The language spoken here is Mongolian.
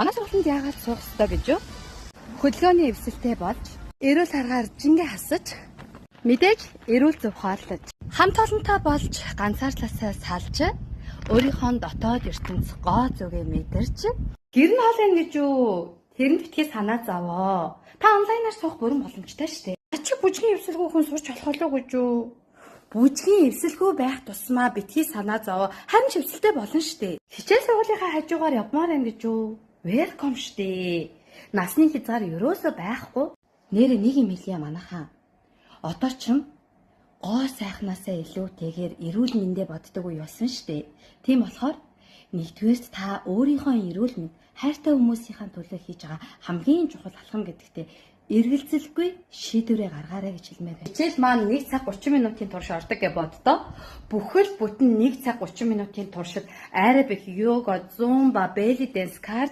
Манай сургуульд яагаад суух ёстой гэж юу? Хөдөлгөөний эвсэлтэй болж, эрүүл харгаар жингээ хасаж, мэдээж эрүүл зөв хооллож, хамт олонтой болж ганцаардлаасаа салж, өөрийнхөө дотоод ертөнц гоо зүгээ мэдэрч, гэр нь хоол юм гэж юу? Тэрэнд битгий санаа зовоо. Та онлайнаар суух бүрэн боломжтой шүү дээ. Ачиг бүжгийн эвсэлгүй хүн сурч болох уу гэж юу? Бүжгийн эвсэлгүй байх тусмаа битгий санаа зовоо. Харин ч эвсэлтэй болно шүү дээ. Хичээл сургуулийнхаа хажуугаар явмаар юм гэж юу? Welcome шүү дээ. Насны хязгаар ерөөсөө байхгүй. Нэрээ нэг юм хэлье манайхаа. Одоо ч гоо сайхнаасаа илүүтэйгээр эрүүл мэндэ боддог уу юусан шүү дээ. Тийм болохоор нэгдүгээрт та өөрийнхөө эрүүл мэнд хайртай хүмүүсийнхаа төлөө хийж байгаа хамгийн чухал алхам гэдэгтээ эргэлзэлгүй шийдвэрээ гаргаарай гэж хэлмээр байна. Хичээл маань 1 цаг 30 минутын турш ордог гэж боддоо. Бүхэл бүтэн 1 цаг 30 минутын туршид аэробик, йога, зумба, белли дэнс, кардио